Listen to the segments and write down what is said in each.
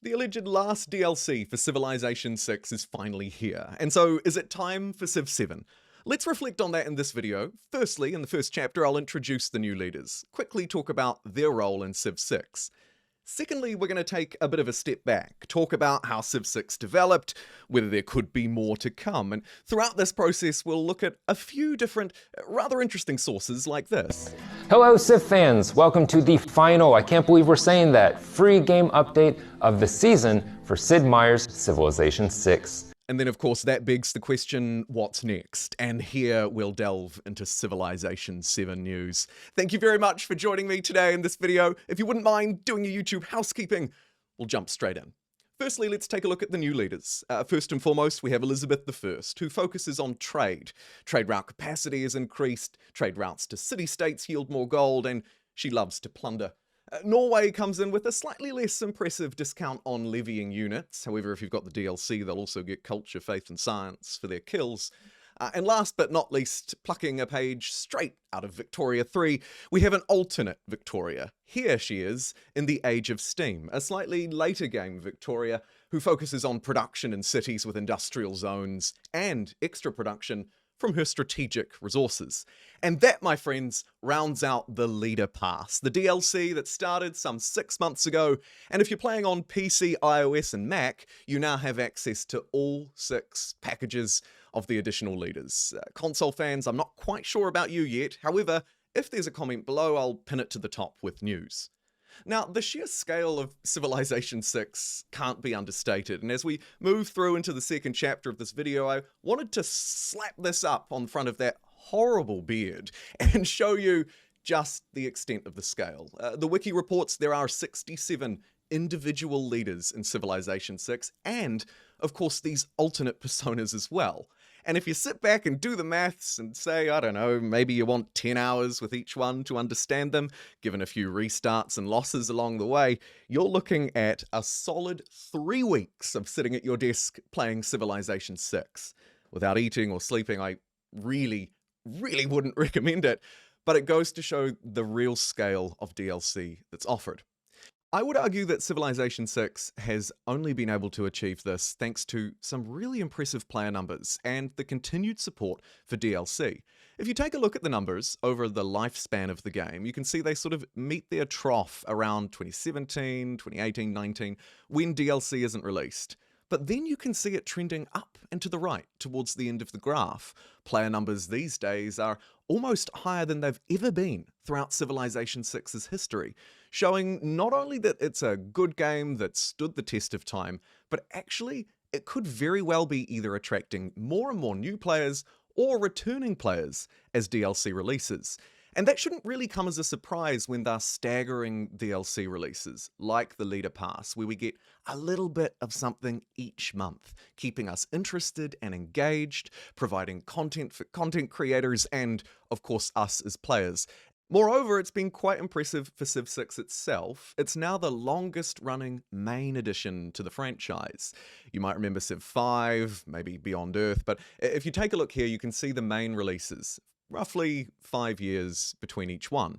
The alleged last DLC for Civilization 6 is finally here, and so is it time for Civ 7? Let's reflect on that in this video. Firstly, in the first chapter, I'll introduce the new leaders, quickly talk about their role in Civ 6. Secondly, we're going to take a bit of a step back, talk about how Civ 6 developed, whether there could be more to come, and throughout this process we'll look at a few different, rather interesting sources like this. Hello Civ fans, welcome to the final, I can't believe we're saying that, free game update of the season for Sid Meier's Civilization 6. And then of course that begs the question, what's next? And here we'll delve into Civilization 7 news. Thank you very much for joining me today in this video. If you wouldn't mind doing your YouTube housekeeping, we'll jump straight in. Firstly, let's take a look at the new leaders. First and foremost, we have Elizabeth I, who focuses on trade. Trade route capacity is increased, trade routes to city-states yield more gold, and she loves to plunder. Norway comes in with a slightly less impressive discount on levying units. However, if you've got the DLC, they'll also get culture, faith, and science for their kills. And last but not least, plucking a page straight out of Victoria 3, we have an alternate Victoria. Here she is in the Age of Steam, a slightly later game Victoria, who focuses on production in cities with industrial zones and extra production from her strategic resources. And that, my friends, rounds out the Leader Pass, the DLC that started some 6 months ago, and if you're playing on PC, iOS, and Mac, you now have access to all 6 packages of the additional leaders. Console fans, I'm not quite sure about you yet, however, if there's a comment below, I'll pin it to the top with news. Now, the sheer scale of Civilization 6 can't be understated, and as we move through into the second chapter of this video, I wanted to slap this up on front of that horrible beard and show you just the extent of the scale. The wiki reports there are 67 individual leaders in Civilization 6, and, of course, these alternate personas as well. And if you sit back and do the maths and say, I don't know, maybe you want 10 hours with each one to understand them, given a few restarts and losses along the way, you're looking at a solid 3 weeks of sitting at your desk playing Civilization 6. Without eating or sleeping, I really wouldn't recommend it, but it goes to show the real scale of DLC that's offered. I would argue that Civilization 6 has only been able to achieve this thanks to some really impressive player numbers and the continued support for DLC. If you take a look at the numbers over the lifespan of the game, you can see they sort of meet their trough around 2017, 2018, 19, when DLC isn't released. But then you can see it trending up and to the right towards the end of the graph. Player numbers these days are almost higher than they've ever been throughout Civilization 6's history, showing not only that it's a good game that stood the test of time, but actually it could very well be either attracting more and more new players or returning players as DLC releases. And that shouldn't really come as a surprise when they're staggering DLC releases, like the Leader Pass, where we get a little bit of something each month, keeping us interested and engaged, providing content for content creators, and, of course, us as players. Moreover, it's been quite impressive for Civ 6 itself. It's now the longest running main addition to the franchise. You might remember Civ 5, maybe Beyond Earth, but if you take a look here, you can see the main releases. Roughly 5 years between each one.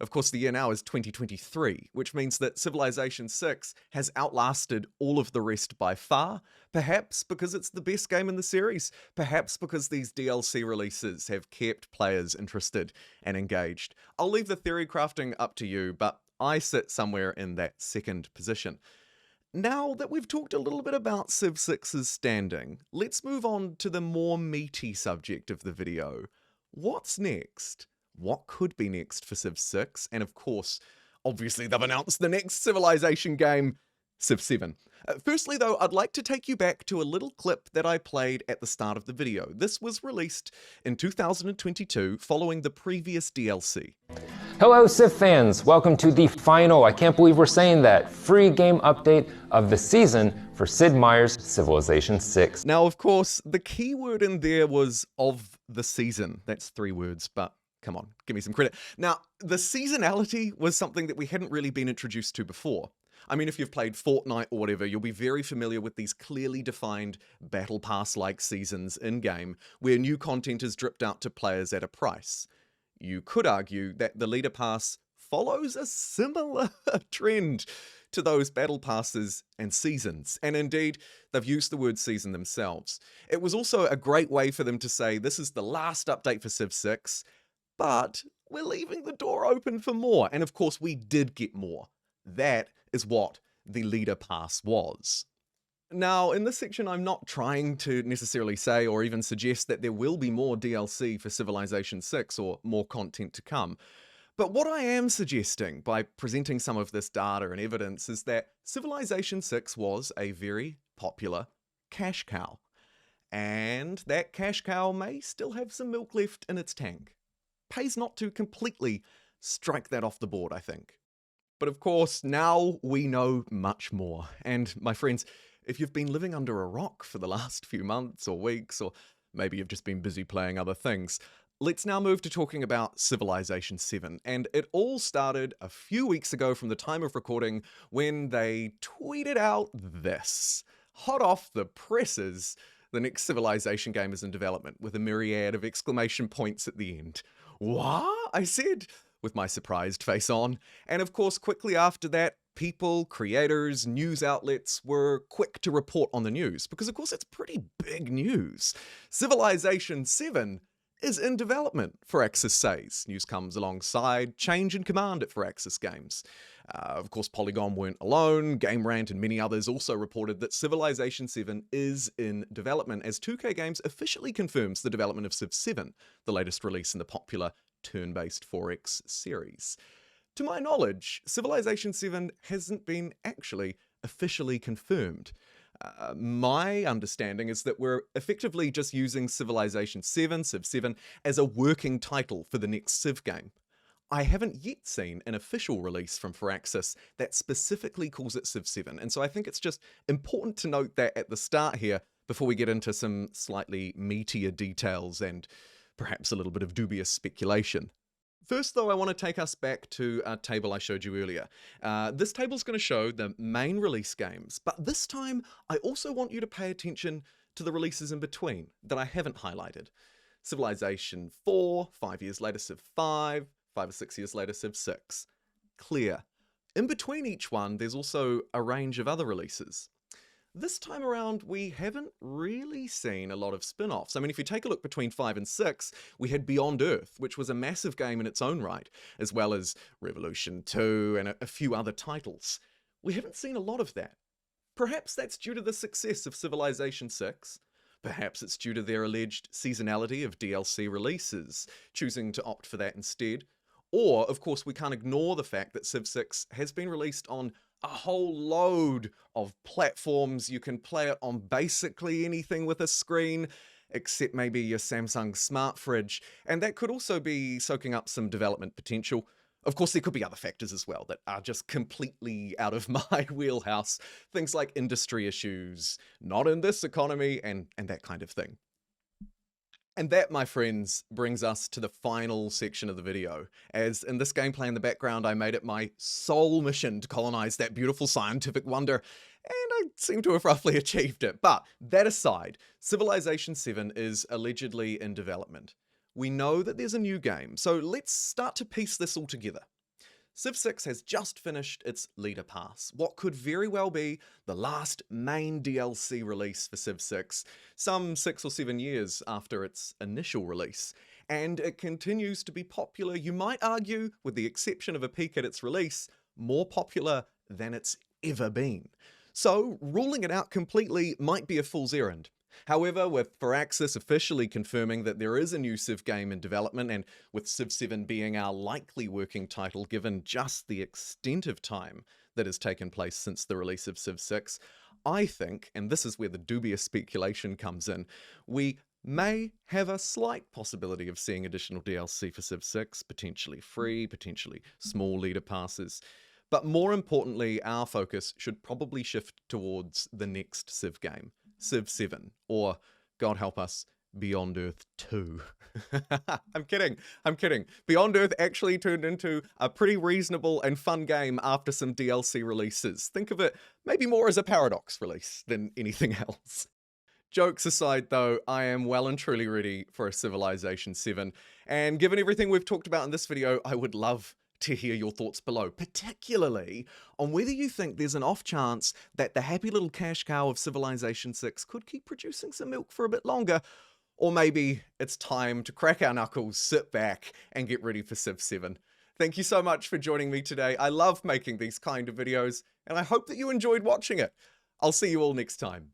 Of course, the year now is 2023, which means that Civilization 6 has outlasted all of the rest by far, perhaps because it's the best game in the series, perhaps because these DLC releases have kept players interested and engaged. I'll leave the theory crafting up to you, but I sit somewhere in that second position. Now that we've talked a little bit about Civ 6's standing, let's move on to the more meaty subject of the video. What's next? What could be next for Civ 6? And of course, obviously they've announced the next Civilization game, Civ 7. Firstly though, I'd like to take you back to a little clip that I played at the start of the video. This was released in 2022 following the previous DLC. Hello Civ fans, welcome to the final, I can't believe we're saying that, free game update of the season for Sid Meier's Civilization 6. Now of course, the key word in there was of the season. That's 3 words, but come on, give me some credit. Now, the seasonality was something that we hadn't really been introduced to before. I mean, if you've played Fortnite or whatever, you'll be very familiar with these clearly defined Battle Pass-like seasons in-game, where new content is dripped out to players at a price. You could argue that the Leader Pass follows a similar trend to those battle passes and seasons. And indeed, they've used the word season themselves. It was also a great way for them to say this is the last update for Civ 6, but we're leaving the door open for more. And of course, we did get more. That is what the leader pass was. Now, in this section, I'm not trying to necessarily say or even suggest that there will be more DLC for Civilization 6 or more content to come. But what I am suggesting by presenting some of this data and evidence is that Civilization 6 was a very popular cash cow. And that cash cow may still have some milk left in its tank. Pays not to completely strike that off the board, I think. But of course, now we know much more. And my friends, if you've been living under a rock for the last few months or weeks, or maybe you've just been busy playing other things, let's now move to talking about Civilization 7. And it all started a few weeks ago from the time of recording when they tweeted out this. Hot off the presses, the next Civilization game is in development, with a myriad of exclamation points at the end. What? I said, with my surprised face on. And of course, quickly after that, people, creators, news outlets were quick to report on the news, because of course it's pretty big news. Civilization 7 is in development, Firaxis says. News comes alongside change in command at Firaxis Games. Of course, Polygon weren't alone. Game Rant and many others also reported that Civilization 7 is in development, as 2K Games officially confirms the development of Civ 7, the latest release in the popular turn-based 4X series. To my knowledge, Civilization 7 hasn't been actually officially confirmed. My understanding is that we're effectively just using Civilization 7, Civ 7, as a working title for the next Civ game. I haven't yet seen an official release from Firaxis that specifically calls it Civ 7, and so I think it's just important to note that at the start here before we get into some slightly meatier details and perhaps a little bit of dubious speculation. First, though, I want to take us back to a table I showed you earlier. This table's going to show the main release games, but this time I also want you to pay attention to the releases in between that I haven't highlighted. Civilization 4, 5 years later Civ 5, 5 or 6 years later Civ 6. Clear. In between each one, there's also a range of other releases. This time around, we haven't really seen a lot of spin-offs. I mean, if you take a look between 5 and 6, we had Beyond Earth, which was a massive game in its own right, as well as Revolution 2 and a few other titles. We haven't seen a lot of that. Perhaps that's due to the success of Civilization 6. Perhaps it's due to their alleged seasonality of DLC releases, choosing to opt for that instead. Or, of course, we can't ignore the fact that Civ 6 has been released on a whole load of platforms. You can play it on basically anything with a screen, except maybe your Samsung smart fridge, and that could also be soaking up some development potential. Of course, there could be other factors as well that are just completely out of my wheelhouse. Things like industry issues, not in this economy, and that kind of thing. And that, my friends, brings us to the final section of the video, as in this gameplay in the background I made it my sole mission to colonize that beautiful scientific wonder, and I seem to have roughly achieved it. But that aside, Civilization 7 is allegedly in development. We know that there's a new game, so let's start to piece this all together. Civ 6 has just finished its Leader Pass, what could very well be the last main DLC release for Civ 6, some 6 or 7 years after its initial release. And it continues to be popular, you might argue, with the exception of a peak at its release, more popular than it's ever been. So ruling it out completely might be a fool's errand. However, with Firaxis officially confirming that there is a new Civ game in development, and with Civ 7 being our likely working title given just the extent of time that has taken place since the release of Civ 6, I think, and this is where the dubious speculation comes in, we may have a slight possibility of seeing additional DLC for Civ 6, potentially free, potentially small leader passes. But more importantly, our focus should probably shift towards the next Civ game, Civ 7, or, God help us, Beyond Earth 2. I'm kidding. Beyond Earth actually turned into a pretty reasonable and fun game after some DLC releases. Think of it maybe more as a Paradox release than anything else. Jokes aside though, I am well and truly ready for a Civilization 7, and given everything we've talked about in this video, I would love to hear your thoughts below, particularly on whether you think there's an off chance that the happy little cash cow of Civilization 6 could keep producing some milk for a bit longer, or maybe it's time to crack our knuckles, sit back, and get ready for Civ 7. Thank you so much for joining me today. I love making these kind of videos, and I hope that you enjoyed watching it. I'll see you all next time.